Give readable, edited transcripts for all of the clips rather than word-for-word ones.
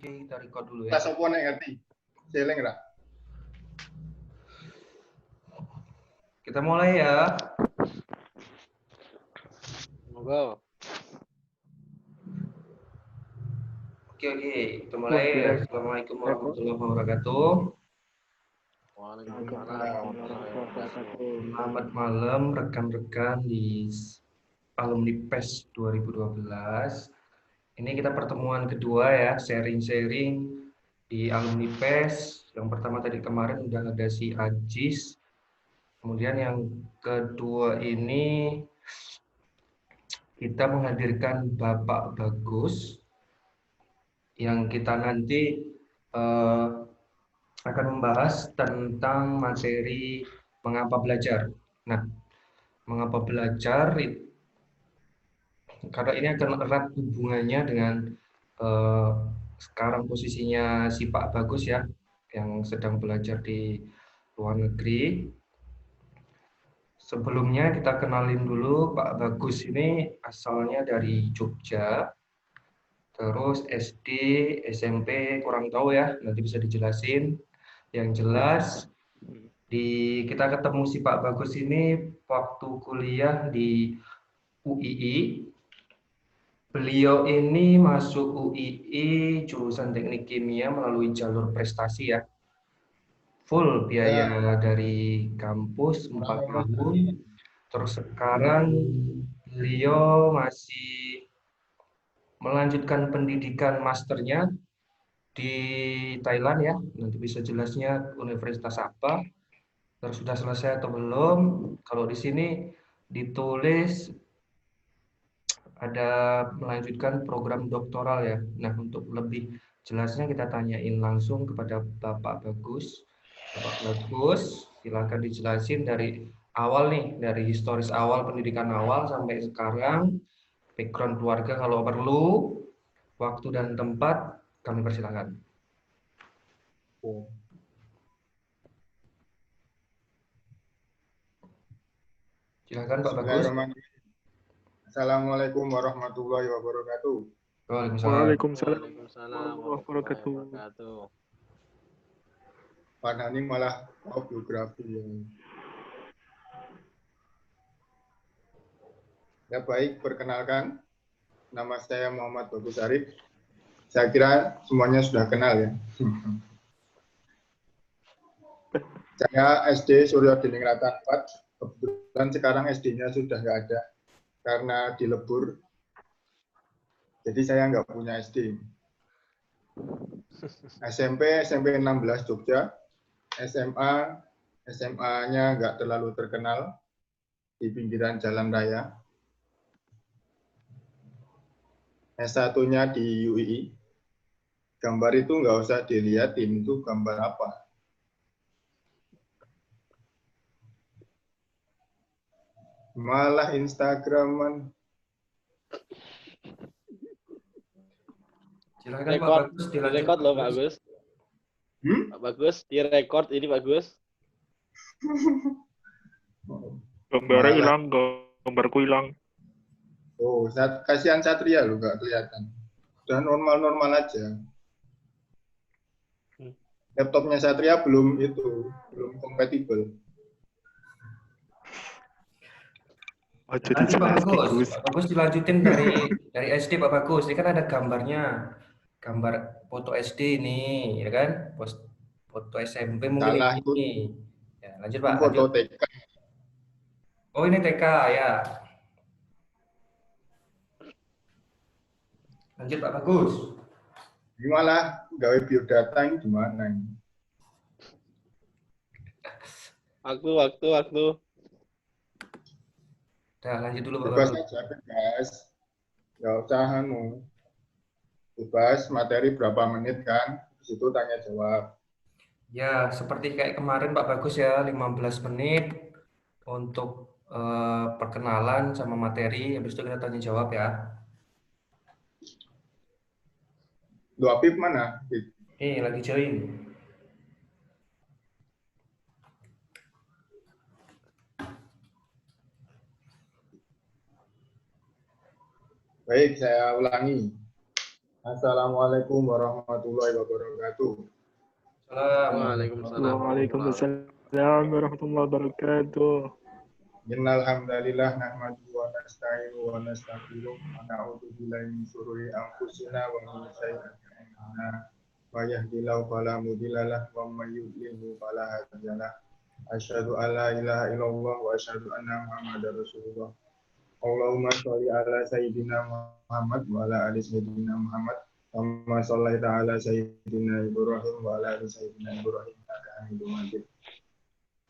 Kita record dulu ya. Tas apa nek ngerti? Seling ra? Kita mulai ya. Monggo. Oke, kita mulai. Assalamualaikum warahmatullahi wabarakatuh. Waalaikumsalam warahmatullahi wabarakatuh. Selamat malam rekan-rekan di alumni PES 2012. Ini kita pertemuan kedua ya, sharing-sharing di alumni PES. Yang pertama tadi kemarin udah ada si Ajis. Kemudian yang kedua ini kita menghadirkan Bapak Bagus yang kita nanti akan membahas tentang materi mengapa belajar. Nah, mengapa belajar karena ini akan erat hubungannya dengan sekarang posisinya si Pak Bagus ya, yang sedang belajar di luar negeri. Sebelumnya kita kenalin dulu Pak Bagus ini asalnya dari Jogja. Terus SD, SMP kurang tahu ya, nanti bisa dijelasin. Yang jelas kita ketemu si Pak Bagus ini waktu kuliah di UII. Beliau ini masuk UII jurusan Teknik Kimia melalui jalur prestasi ya. Full biaya dari kampus 4 tahun. Terus sekarang beliau masih melanjutkan pendidikan masternya di Thailand ya, nanti bisa jelasnya universitas apa, terus sudah selesai atau belum. Kalau di sini ditulis ada melanjutkan program doktoral ya. Nah, untuk lebih jelasnya kita tanyain langsung kepada Bapak Bagus. Bapak Bagus, silakan dijelasin dari awal nih, dari historis awal, pendidikan awal sampai sekarang, background keluarga kalau perlu, waktu dan tempat, kami persilakan. Silakan Pak Bagus. Assalamualaikum warahmatullahi wabarakatuh. Waalaikumsalam warahmatullahi wabarakatuh. Pak Nani malah mau biografi yang ya baik, perkenalkan, nama saya Muhammad Bagus Arif. Saya kira semuanya sudah kenal ya. Saya SD Suryo Diningrat 4. Kebetulan sekarang SD-nya sudah nggak ada karena dilebur. Jadi saya nggak punya SD. SMP 16 Jogja. SMA-nya nggak terlalu terkenal di pinggiran jalan raya. S1-nya di UII. Gambar itu nggak usah dilihatin, itu gambar apa. Malah Instagraman. Silakan Pak Bagus, direkod loh Pak Bagus. Pak Bagus, direkod ini Pak Bagus. Gambarnya hilang, gambarku hilang. Oh, kasihan Satria loh, nggak kelihatan. Udah normal-normal aja. Laptopnya Satria belum kompatibel. Jadi Pak Bagus. Pak Bagus dilanjutin dari SD Pak Bagus. Ini kan ada gambarnya, gambar foto SD ini, ya kan? Foto SMP mungkin Salah, ini. Ya, lanjut Pak. Foto Lanjut. TK. Oh ini TK ya. Lanjut Pak Bagus. Ini malah gawe biodata ini gimana ini? Waktu. Nah, lanjut dulu Pak Bebas Bagus. aja, bebas. Nggak usah bebas, materi berapa menit kan, di situ tanya jawab. Ya, seperti kayak kemarin Pak Bagus ya, 15 menit untuk perkenalan sama materi, habis itu kita tanya jawab ya. Lu Apip mana? Nih, lagi join. Baik, saya ulangi. Assalamualaikum warahmatullahi wabarakatuh. Waalaikumsalam. Waalaikumsalam warahmatullahi wabarakatuh. Innal hamdalillah nahmaduhu wa nasta'inuhu wa nastaghfiruh wa na'udzu billahi min shururi anfusina wa min sayyiati a'malina. May yahdihillahu fala mudilla lahu wa may yudlil fala hadiya lahu. Asyhadu an la ilaha illallah wa asyhadu anna Muhammadar Rasulullah. Allahumma sholli ala sayyidina Muhammad wa ala ali sayyidina Muhammad. Kama shallaita ala sayyidina Ibrahim wa ala ali sayyidina Ibrahim innaka Hamidum Majid.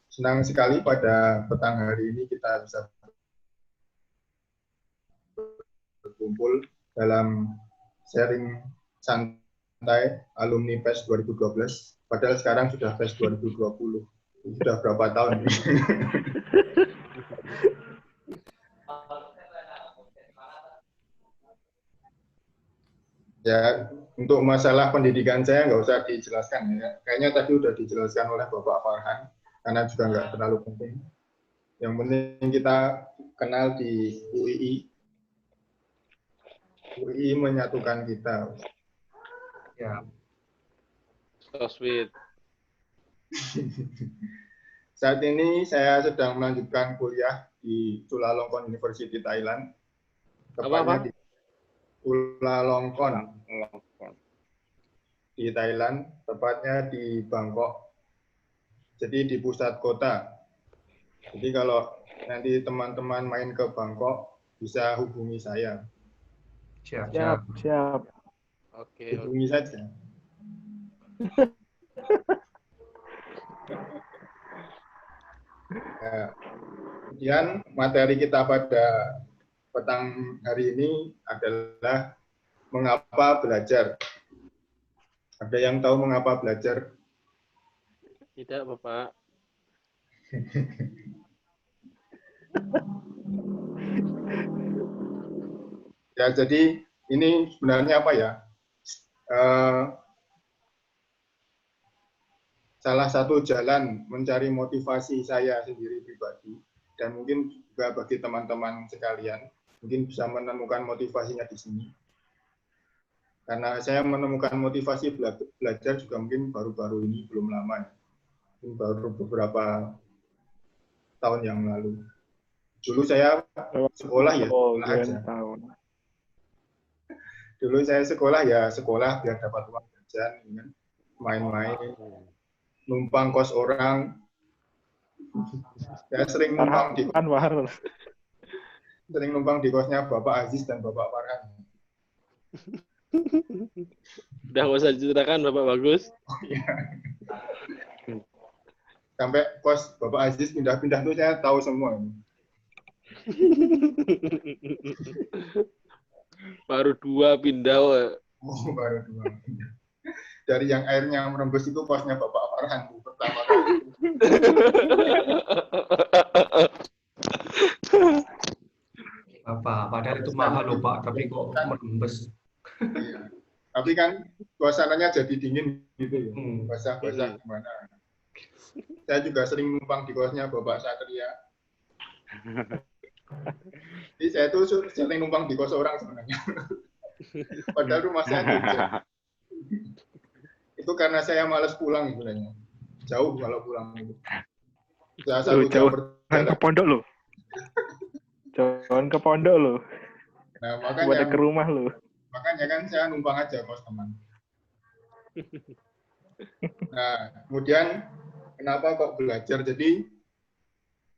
Senang sekali pada petang hari ini kita bisa berkumpul dalam sharing santai alumni PES 2012. Padahal sekarang sudah PES 2020. Sudah berapa tahun? Ya, untuk masalah pendidikan saya nggak usah dijelaskan ya. Kayaknya tadi udah dijelaskan oleh Bapak Farhan, karena juga nggak terlalu penting. Yang penting kita kenal di UII. UII menyatukan kita. Ya. So sweet. Saat ini saya sedang melanjutkan kuliah di Chulalongkorn University Thailand. Tepatnya di Chulalongkorn di Thailand, tepatnya di Bangkok. Jadi di pusat kota. Jadi kalau nanti teman-teman main ke Bangkok, bisa hubungi saya. Siap. Oke. Hubungi saja. Ya. Kemudian materi kita pada petang hari ini adalah mengapa belajar. Ada yang tahu mengapa belajar? Tidak, Bapak. Ya, jadi ini sebenarnya apa ya? Salah satu jalan mencari motivasi saya sendiri pribadi, dan mungkin juga bagi teman-teman sekalian, mungkin bisa menemukan motivasinya di sini. Karena saya menemukan motivasi belajar juga mungkin baru-baru ini, belum lama, baru beberapa tahun yang lalu. Dulu saya sekolah ya, sekolah aja. Dulu saya sekolah biar dapat uang jajan, main-main, numpang kos orang. Saya sering numpang di kosnya Bapak Aziz dan Bapak Farhan. Udah nggak usah diceritakan, Bapak Bagus. Sampai kos Bapak Aziz pindah-pindah tuh saya tahu semua. Baru 2 pindah. Oh, baru 2 pindah. Dari yang airnya merembes itu kosnya Bapak Farhan pertama kali. Padahal itu mahal loh Pak, tapi kok merembes. Iya. Tapi kan suasananya jadi dingin gitu ya. Basah-basah gimana. Saya juga sering numpang di kosnya Bapak Satria. Jadi saya tuh sering numpang di kos orang sebenarnya. Padahal rumah saya Jogja. Itu karena saya malas pulang sebenarnya. Jauh kalau pulang itu. Jauh ke pondok lo. Jangan ke pondok lo. Nah, makanya ke rumah lo. Makanya kan saya numpang aja kos teman. Nah, kemudian kenapa kok belajar? Jadi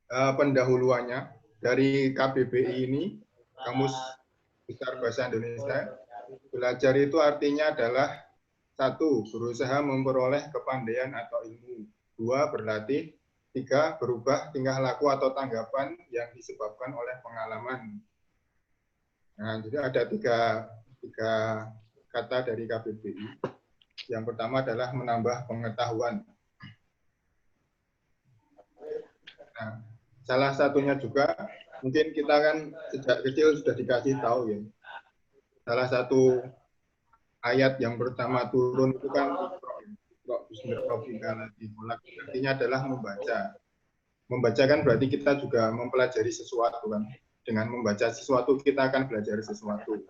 pendahuluannya dari KBBI ini, Kamus Besar Bahasa Indonesia, belajar itu artinya adalah 1. Berusaha memperoleh kepandaian atau ilmu. 2. Berlatih. 3. Berubah tingkah laku atau tanggapan yang disebabkan oleh pengalaman. Nah, jadi ada tiga kata dari KBBI. Yang pertama adalah menambah pengetahuan. Nah, salah satunya juga, mungkin kita kan sejak kecil sudah dikasih tahu ya. Salah satu ayat yang pertama turun itu kan artinya adalah membaca. Membaca kan berarti kita juga mempelajari sesuatu kan. Dengan membaca sesuatu kita akan belajar sesuatu.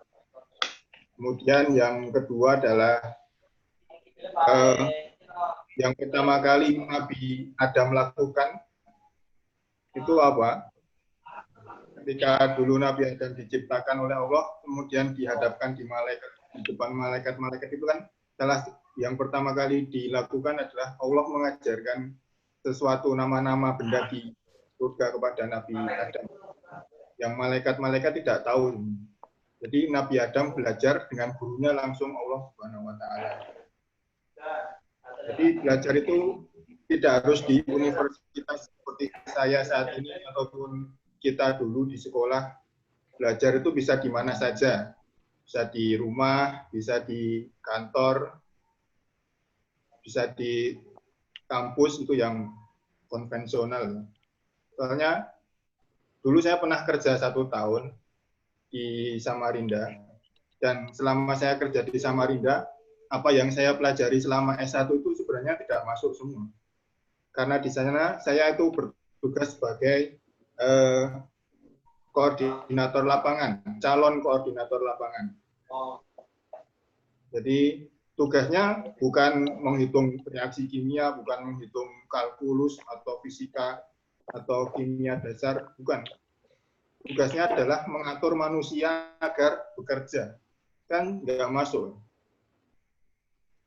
Kemudian yang kedua adalah yang pertama kali Nabi Adam lakukan itu apa? Ketika dulu Nabi Adam diciptakan oleh Allah, kemudian dihadapkan di depan malaikat-malaikat itu kan salah yang pertama kali dilakukan adalah Allah mengajarkan sesuatu nama-nama benda di surga kepada Nabi Adam. Yang malaikat-malaikat tidak tahu. Jadi Nabi Adam belajar dengan gurunya langsung Allah Subhanahu wa taala. Jadi belajar itu tidak harus di universitas seperti saya saat ini ataupun kita dulu di sekolah. Belajar itu bisa di mana saja. Bisa di rumah, bisa di kantor, bisa di kampus, itu yang konvensional. Soalnya dulu saya pernah kerja 1 tahun di Samarinda, dan selama saya kerja di Samarinda, apa yang saya pelajari selama S1 itu sebenarnya tidak masuk semua. Karena di sana saya itu bertugas sebagai koordinator lapangan, calon koordinator lapangan. Jadi tugasnya bukan menghitung reaksi kimia, bukan menghitung kalkulus atau fisika atau kimia dasar, bukan. Tugasnya adalah mengatur manusia agar bekerja. Kan nggak masuk.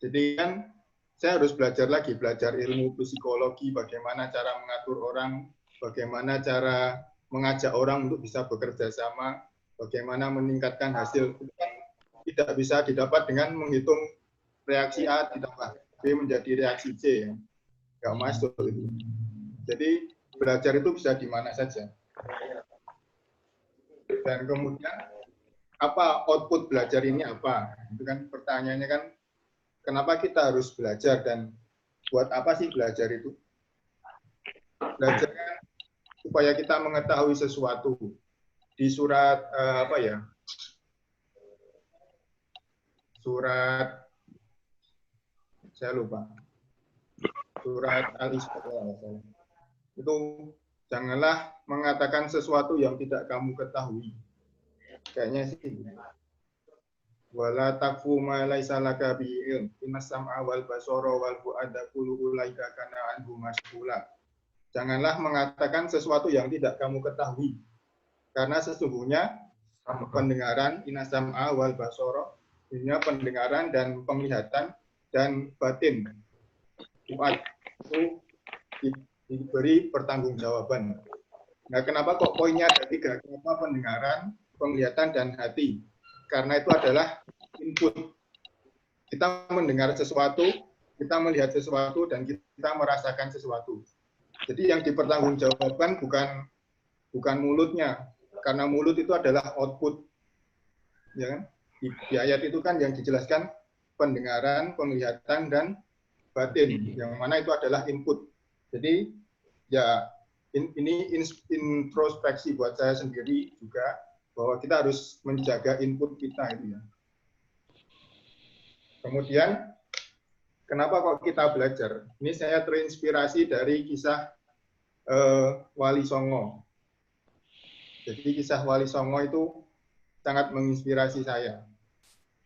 Jadi kan saya harus belajar lagi, belajar ilmu psikologi, bagaimana cara mengatur orang, bagaimana cara mengajak orang untuk bisa bekerja sama, bagaimana meningkatkan hasil. Tidak bisa didapat dengan menghitung reaksi A ditambah B menjadi reaksi C. Nggak masuk. Jadi belajar itu bisa di mana saja. Dan kemudian apa output belajar ini apa? Itu kan pertanyaannya kan, kenapa kita harus belajar dan buat apa sih belajar itu? Belajar kan supaya kita mengetahui sesuatu. Di surat apa ya? Surat saya lupa. Surat Al-Isra. Itu janganlah mengatakan sesuatu yang tidak kamu ketahui. Kayaknya sih. Wala takfu ma laisa laka bi ilm. Innas sam'a wal basara wal fu'ada kullu ulaika kana anhu mas'ula. Janganlah mengatakan sesuatu yang tidak kamu ketahui. Karena sesungguhnya pendengaran, innas sam'a wal basara, ini pendengaran dan penglihatan dan batin. Fu'ad itu diberi pertanggungjawaban. Nah, kenapa kok poinnya ada 3? Kenapa pendengaran, penglihatan, dan hati? Karena itu adalah input. Kita mendengar sesuatu, kita melihat sesuatu, dan kita merasakan sesuatu. Jadi yang dipertanggungjawabkan bukan mulutnya, karena mulut itu adalah output. Ya kan? Di ayat itu kan yang dijelaskan pendengaran, penglihatan, dan batin, yang mana itu adalah input. Jadi ya ini introspeksi buat saya sendiri juga, bahwa kita harus menjaga input kita itu ya. Kemudian kenapa kok kita belajar? Ini saya terinspirasi dari kisah Wali Songo. Jadi kisah Wali Songo itu sangat menginspirasi saya.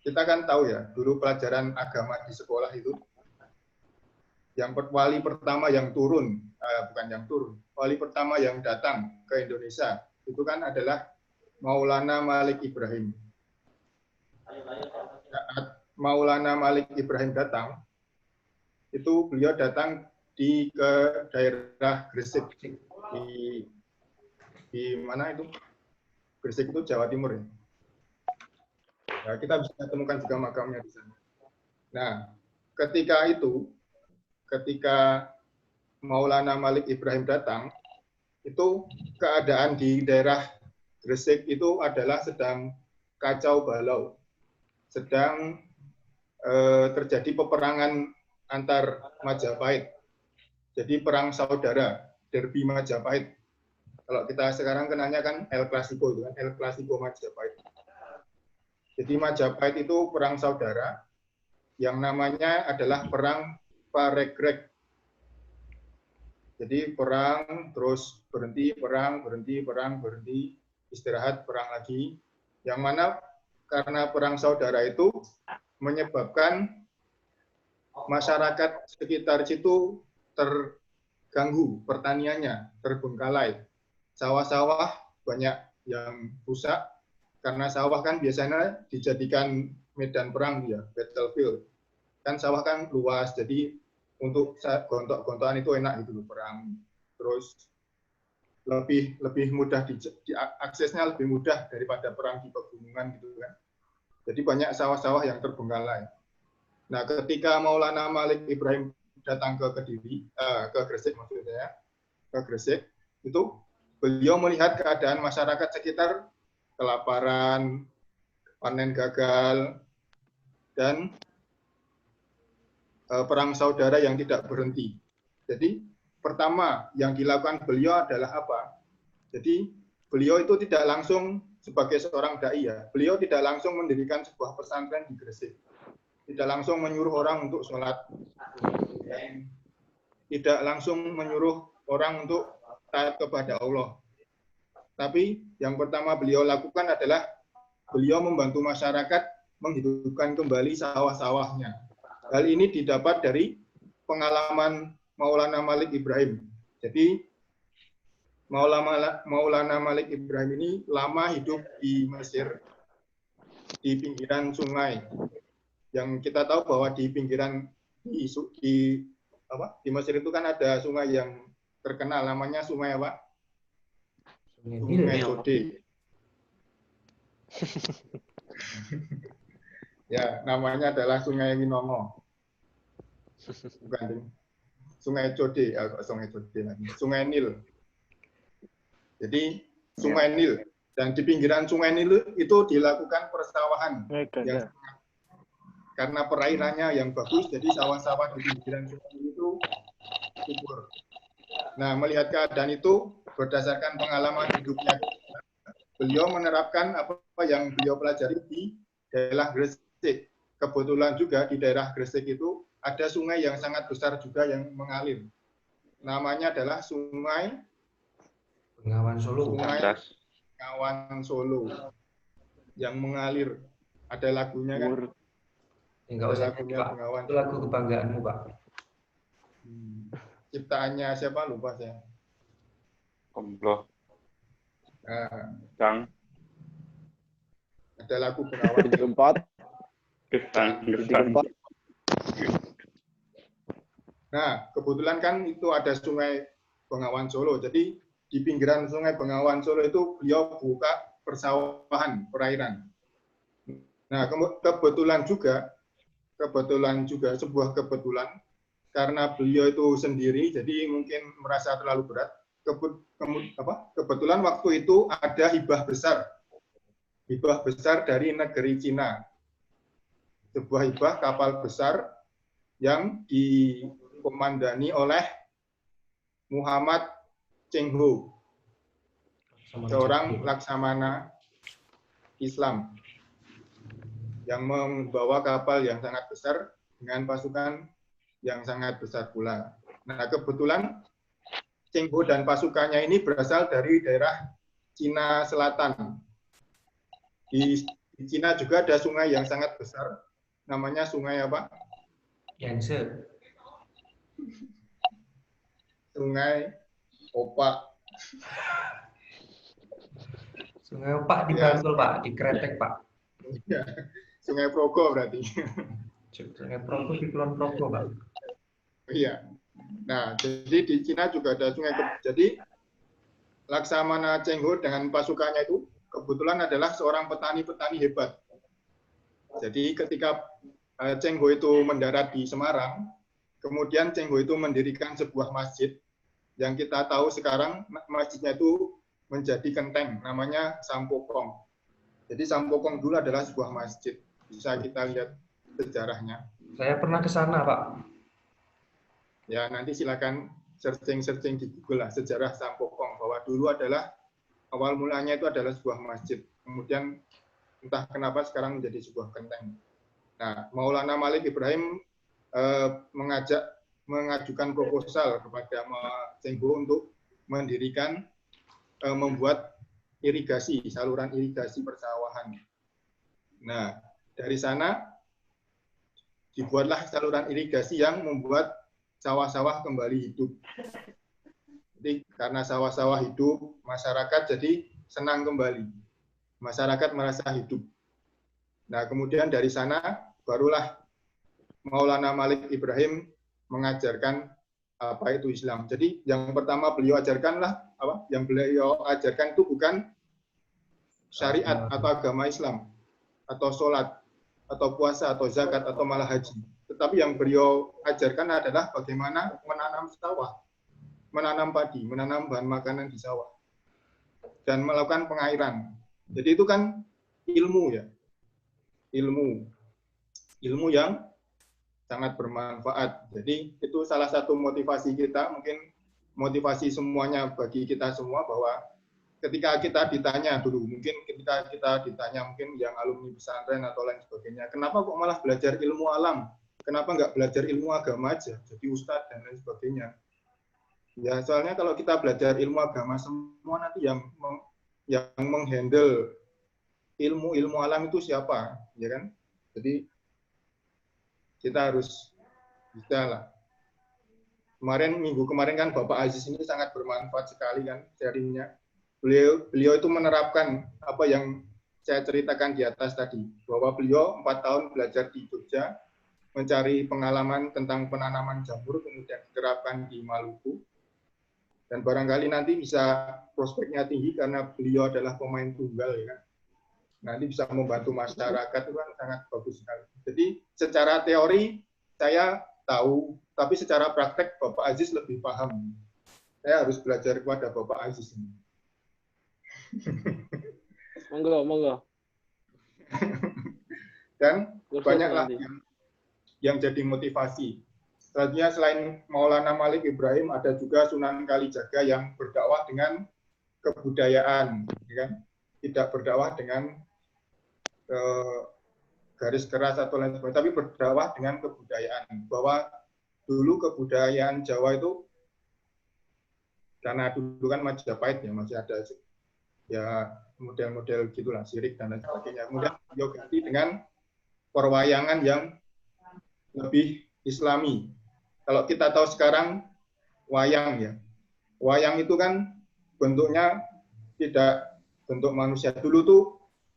Kita kan tahu ya, dulu pelajaran agama di sekolah itu, yang wali pertama yang turun, wali pertama yang datang ke Indonesia, itu kan adalah Maulana Malik Ibrahim. Saat Maulana Malik Ibrahim datang, itu beliau datang ke daerah Gresik, di mana itu? Gresik itu Jawa Timur ya. Nah, kita bisa temukan juga makamnya di sana. Nah, ketika Maulana Malik Ibrahim datang, itu keadaan di daerah Gresik itu adalah sedang kacau balau, sedang terjadi peperangan antar Majapahit. Jadi perang saudara, derby Majapahit. Kalau kita sekarang kenanya kan El Clasico, itu kan El Clasico Majapahit. Jadi Majapahit itu perang saudara, yang namanya adalah perang Paregreg. Jadi perang, terus berhenti, perang, berhenti, perang, berhenti, istirahat, perang lagi. Yang mana karena perang saudara itu menyebabkan masyarakat sekitar situ terganggu pertaniannya, terbengkalai. Sawah-sawah banyak yang rusak, karena sawah kan biasanya dijadikan medan perang ya, battlefield. Kan sawah kan luas, jadi untuk gontok-gontokan itu enak gitu perang. Terus lebih mudah aksesnya lebih mudah daripada perang di pegunungan gitu kan. Jadi banyak sawah-sawah yang terbengkalai. Nah, ketika Maulana Malik Ibrahim datang ke Kediri, ke Gresik maksudnya, ke Gresik, itu beliau melihat keadaan masyarakat sekitar kelaparan, panen gagal, dan perang saudara yang tidak berhenti. Jadi pertama yang dilakukan beliau adalah apa? Jadi beliau itu tidak langsung sebagai seorang dai ya, beliau tidak langsung mendirikan sebuah pesantren di Gresik, tidak langsung menyuruh orang untuk sholat, tidak langsung menyuruh orang untuk taat kepada Allah. Tapi yang pertama beliau lakukan adalah beliau membantu masyarakat menghidupkan kembali sawah-sawahnya. Hal ini didapat dari pengalaman Maulana Malik Ibrahim. Jadi Maulana Malik Ibrahim ini lama hidup di Mesir, di pinggiran sungai. Yang kita tahu bahwa di pinggiran di Mesir itu kan ada sungai yang terkenal, namanya sungai apa? Sungai Jode. Ya, namanya adalah Sungai Winongo. Bukan, Sungai Jode, Sungai Jode lagi. Sungai Nil. Jadi Sungai Nil, dan di pinggiran Sungai Nil itu dilakukan persawahan yang karena perairannya yang bagus, jadi sawah-sawah di pinggiran Sungai Nil itu subur. Nah, melihat keadaan itu berdasarkan pengalaman hidupnya, beliau menerapkan apa yang beliau pelajari di daerah Gresik. Kebetulan juga di daerah Gresik itu ada sungai yang sangat besar juga yang mengalir. Namanya adalah Sungai Bengawan Solo. Sungai Bengawan Solo yang mengalir. Ada lagunya kan? Enggak usah lagunya Pak. Bengawan. Itu lagu kebanggaanmu, Pak. Ciptaannya siapa lupa saya. Allah. Nah, ada lagu Bengawan. Titik empat. Getang. Nah, kebetulan kan itu ada Sungai Bengawan Solo. Jadi di pinggiran Sungai Bengawan Solo itu beliau buka persawahan, perairan. Nah, kebetulan juga sebuah kebetulan karena beliau itu sendiri, jadi mungkin merasa terlalu berat. Kebetulan waktu itu ada hibah besar dari negeri Cina. Sebuah hibah kapal besar yang dikomandani oleh Muhammad Cheng Ho, seorang laksamana Islam yang membawa kapal yang sangat besar dengan pasukan yang sangat besar pula. Nah, kebetulan Cheng Ho dan pasukannya ini berasal dari daerah Cina Selatan. Di Cina juga ada sungai yang sangat besar, namanya sungai apa? Yangtze. Sungai Opak. Sungai Opak di Bantul, Pak, di Kretek, Pak. Ya, Sungai Progo berarti. Sungai Progo di Kulon Progo, Pak. Iya. Nah, jadi di Cina juga ada sungai. Jadi Laksamana Cheng Ho dengan pasukannya itu kebetulan adalah seorang petani-petani hebat. Jadi ketika Cheng Ho itu mendarat di Semarang, kemudian Cheng Ho itu mendirikan sebuah masjid yang kita tahu sekarang masjidnya itu menjadi kenteng, namanya Sampokong. Jadi Sampokong dulu adalah sebuah masjid. Bisa kita lihat sejarahnya. Saya pernah ke sana, Pak. Ya, nanti silakan searching di Google lah, sejarah Sampokong, bahwa dulu adalah awal mulanya itu adalah sebuah masjid. Kemudian entah kenapa sekarang menjadi sebuah kenteng. Nah, Maulana Malik Ibrahim mengajukan proposal kepada Cheng Ho untuk membuat irigasi, saluran irigasi persawahan. Nah, dari sana dibuatlah saluran irigasi yang membuat sawah-sawah kembali hidup. Jadi karena sawah-sawah hidup, masyarakat jadi senang kembali. Masyarakat merasa hidup. Nah, kemudian dari sana barulah Maulana Malik Ibrahim mengajarkan apa itu Islam. Jadi yang pertama beliau ajarkanlah apa? Yang beliau ajarkan itu bukan syariat atau agama Islam atau sholat atau puasa atau zakat atau malah haji. Tetapi yang beliau ajarkan adalah bagaimana menanam sawah, menanam padi, menanam bahan makanan di sawah, dan melakukan pengairan. Jadi itu kan ilmu ya, ilmu yang sangat bermanfaat. Jadi itu salah satu motivasi kita, mungkin motivasi semuanya bagi kita semua, bahwa ketika kita ditanya dulu, mungkin ketika kita ditanya mungkin yang alumni pesantren atau lain sebagainya, kenapa kok malah belajar ilmu alam? Kenapa nggak belajar ilmu agama aja, jadi ustadz dan lain sebagainya? Ya soalnya kalau kita belajar ilmu agama semua, nanti yang menghandle ilmu alam itu siapa, ya kan? Jadi kita harus bisa lah. Minggu kemarin kan Bapak Aziz ini sangat bermanfaat sekali kan sharingnya. Beliau itu menerapkan apa yang saya ceritakan di atas tadi, bahwa beliau 4 tahun belajar di Jogja, mencari pengalaman tentang penanaman jamur, kemudian diterapkan di Maluku, dan barangkali nanti bisa prospeknya tinggi karena beliau adalah pemain tunggal ya kan. Nanti bisa membantu masyarakat, itu kan sangat bagus sekali. Jadi secara teori saya tahu, tapi secara praktek Bapak Aziz lebih paham. Saya harus belajar kepada Bapak Aziz ini. Monggo. Dan banyaklah yang jadi motivasi. Selanjutnya selain Maulana Malik Ibrahim, ada juga Sunan Kalijaga yang berdakwah dengan kebudayaan, ya kan? Tidak berdakwah dengan garis keras atau lain sebagainya, tapi berdakwah dengan kebudayaan. Bahwa dulu kebudayaan Jawa itu, karena dulu kan Majapahit ya, masih ada ya model-model gitulah, sirik dan lain sebagainya. Kemudian beliau ganti dengan perwayangan yang lebih Islami. Kalau kita tahu sekarang wayang ya, wayang itu kan bentuknya tidak bentuk manusia. Dulu tuh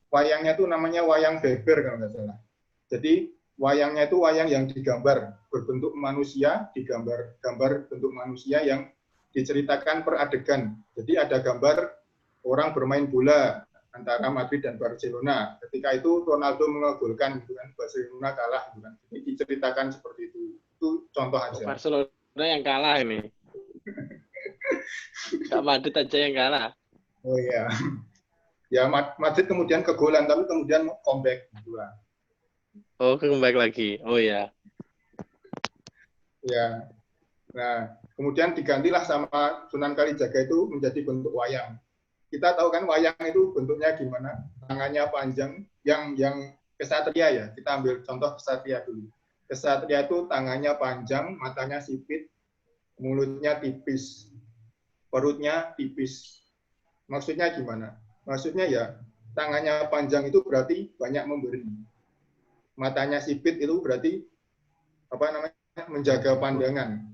wayangnya tuh namanya wayang beber kalau nggak salah. Jadi wayangnya itu wayang yang digambar berbentuk manusia, digambar bentuk manusia yang diceritakan per adegan. Jadi ada gambar orang bermain bola antara Madrid dan Barcelona. Ketika itu Ronaldo mengegolkan, gitu kan, Barcelona kalah, gitu kan. Jadi diceritakan seperti itu. Itu contoh aja. Barcelona yang kalah ini. Gak Madrid aja yang kalah. Oh iya. Ya Madrid kemudian kegolan, tapi kemudian comeback gitu lah. Oh, comeback lagi. Oh iya. Ya. Nah, kemudian digantilah sama Sunan Kalijaga itu menjadi bentuk wayang. Kita tahu kan wayang itu bentuknya gimana? Tangannya panjang, yang kesatria ya. Kita ambil contoh kesatria dulu. Kesatria itu tangannya panjang, matanya sipit, mulutnya tipis, perutnya tipis. Maksudnya gimana? Maksudnya ya tangannya panjang itu berarti banyak memberi. Matanya sipit itu berarti apa namanya? Menjaga pandangan.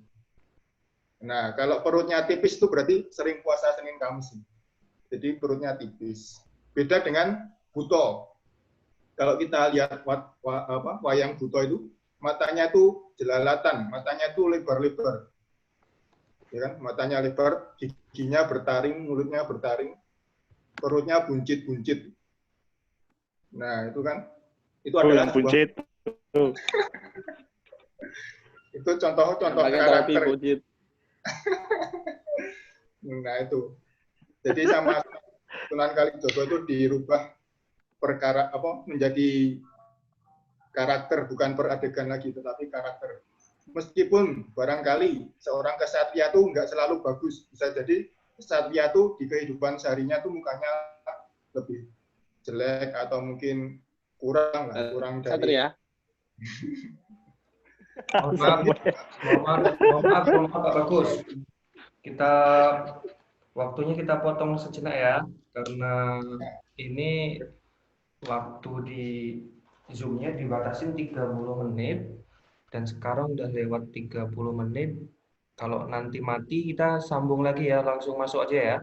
Nah, kalau perutnya tipis itu berarti sering puasa Senin Kamis. Jadi perutnya tipis. Beda dengan buto. Kalau kita lihat wayang buto itu, matanya itu jelalatan, matanya itu lebar-lebar. Ya kan? Matanya lebar, giginya bertaring, mulutnya bertaring, perutnya buncit-buncit. Nah, itu kan itu adalah buncit. itu contoh-contoh karakter. Nah, itu. Jadi sama Sunan Kalijogo itu dirubah perkara menjadi karakter, bukan per adegan lagi, tetapi karakter. Meskipun barangkali seorang kesatria itu nggak selalu bagus, bisa jadi kesatria itu di kehidupan seharinya tuh mukanya lebih jelek atau mungkin kurang dari Satria. Mohon maaf Pak Bagus. Waktunya kita potong sejenak ya, karena ini waktu di Zoom-nya dibatasin 30 menit dan sekarang udah lewat 30 menit. Kalau nanti mati kita sambung lagi ya, langsung masuk aja ya.